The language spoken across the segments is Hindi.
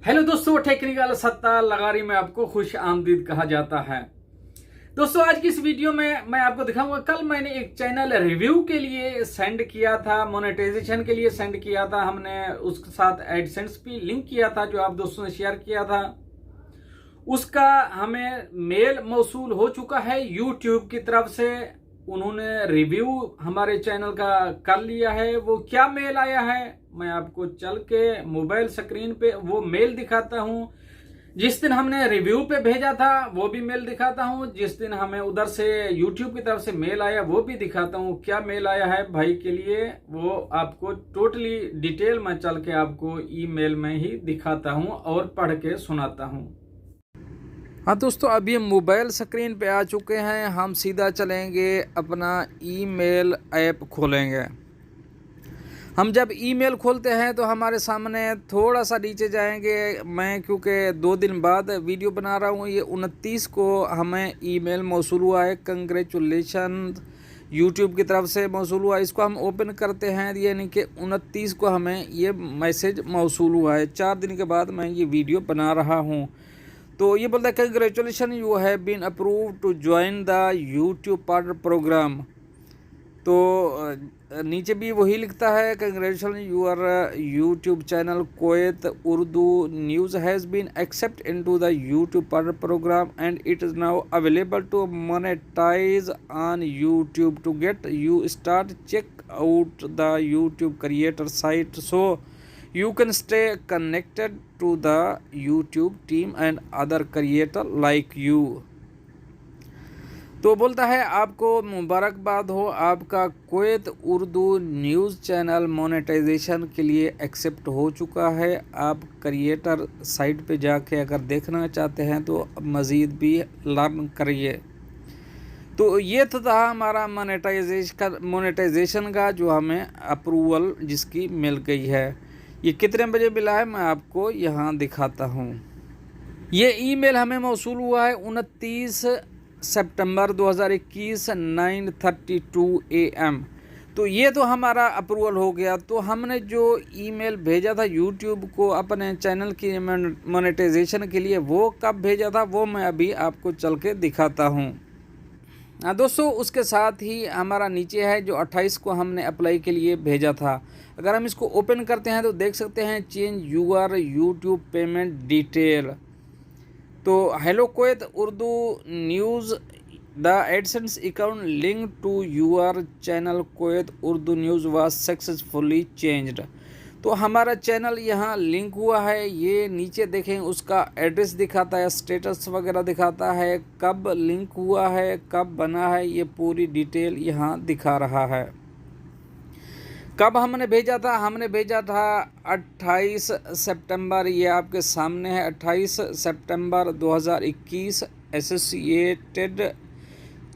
हेलो दोस्तों, टेक्निकल सत्ता लगारी में आपको खुश आमदीद कहा जाता है। दोस्तों, आज की इस वीडियो में मैं आपको दिखाऊंगा। कल मैंने एक चैनल रिव्यू के लिए सेंड किया था, मोनेटाइजेशन के लिए सेंड किया था। हमने उसके साथ एडसेंस भी लिंक किया था जो आप दोस्तों ने शेयर किया था। उसका हमें मेल मौसूल हो चुका है यूट्यूब की तरफ से। उन्होंने रिव्यू हमारे चैनल का कर लिया है। वो क्या मेल आया है मैं आपको चल के मोबाइल स्क्रीन पे वो मेल दिखाता हूं। जिस दिन हमने रिव्यू पे भेजा था वो भी मेल दिखाता हूं। जिस दिन हमें उधर से यूट्यूब की तरफ से मेल आया वो भी दिखाता हूं। क्या मेल आया है भाई के लिए वो आपको टोटली डिटेल में चल के आपको ईमेल में ही दिखाता हूं और पढ़ के सुनाता हूं। हाँ दोस्तों, अभी हम मोबाइल स्क्रीन पे आ चुके हैं। हम सीधा चलेंगे अपना ईमेल ऐप खोलेंगे। हम जब ईमेल खोलते हैं तो हमारे सामने थोड़ा सा नीचे जाएंगे। मैं क्योंकि 2 दिन बाद वीडियो बना रहा हूँ, ये 29 को हमें ईमेल मौसूल हुआ है। कंग्रेचुलेशन यूट्यूब की तरफ से मौसूल हुआ। इसको हम ओपन करते हैं, यानी कि 29 को हमें ये मैसेज मौसूल हुआ है। 4 दिन के बाद मैं ये वीडियो बना रहा हूँ। तो ये बोलता है congratulation you have been approve to join the YouTube partner program. तो नीचे भी वही लिखता है congratulation your YouTube channel Kuwait Urdu news has been accept into the YouTube partner program and it is now available to monetize on YouTube. To get you start check out the YouTube creator site so you can stay connected to the YouTube team and other creator like you। तो बोलता है आपको मुबारकबाद हो, आपका Kuwait Urdu news channel monetization के लिए एक्सेप्ट हो चुका है। आप क्रिएटर साइट पे जाके अगर देखना चाहते हैं तो मज़ीद भी लर्न करिए। तो ये था हमारा मोनेटाइजेशन का जो हमें अप्रूवल जिसकी मिल गई है। ये कितने बजे मिला है मैं आपको यहाँ दिखाता हूँ। ये ईमेल हमें मौसूल हुआ है 29 सितंबर 2021 9:32 AM। तो ये तो हमारा अप्रूवल हो गया। तो हमने जो ईमेल भेजा था यूट्यूब को अपने चैनल की मोनेटाइजेशन के लिए वो कब भेजा था वो मैं अभी आपको चल के दिखाता हूँ। दोस्तों, उसके साथ ही हमारा नीचे है जो 28 को हमने अप्लाई के लिए भेजा था। अगर हम इसको ओपन करते हैं तो देख सकते हैं change your YouTube payment detail. तो hello Kuwait Urdu news the AdSense account link to your channel Kuwait Urdu news was successfully changed. तो हमारा चैनल यहाँ लिंक हुआ है। ये नीचे देखें उसका एड्रेस दिखाता है, स्टेटस वगैरह दिखाता है, कब लिंक हुआ है, कब बना है, ये पूरी डिटेल यहाँ दिखा रहा है। कब हमने भेजा था? हमने भेजा था 28 सितंबर। ये आपके सामने है 28 सितंबर 2021 एसोसिएटेड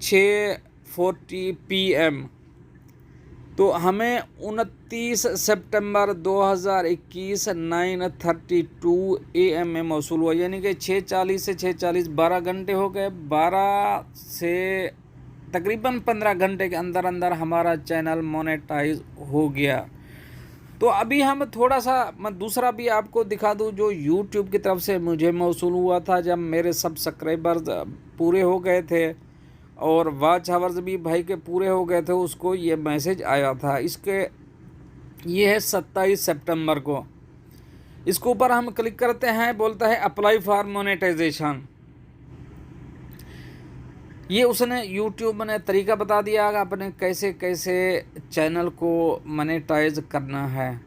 6:40 PM। तो हमें 29 सितंबर 2021 9:32 AM में मौसूल हुआ, यानी कि 6:40 से 6:40 12 घंटे हो गए। 12 से तकरीबन 15 घंटे के अंदर अंदर हमारा चैनल मोनेटाइज हो गया। तो अभी हम थोड़ा सा मैं दूसरा भी आपको दिखा दूं जो यूट्यूब की तरफ से मुझे मौसूल हुआ था जब मेरे सब्सक्राइबर्स पूरे हो गए थे और वॉच आवर्स भी भाई के पूरे हो गए थे। उसको ये मैसेज आया था। इसके ये है 27 सितंबर को। इसके ऊपर हम क्लिक करते हैं, बोलता है अप्लाई फॉर मोनेटाइजेशन। ये उसने यूट्यूब ने तरीका बता दिया अपने कैसे कैसे चैनल को मोनेटाइज करना है।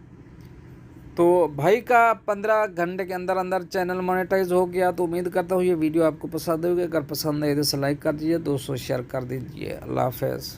तो भाई का 15 घंटे के अंदर अंदर चैनल मोनेटाइज हो गया। तो उम्मीद करता हूँ ये वीडियो आपको पसंद होगी। अगर पसंद है तो लाइक कर दीजिए, दोस्तों शेयर कर दीजिए। अल्लाह हाफ़िज़।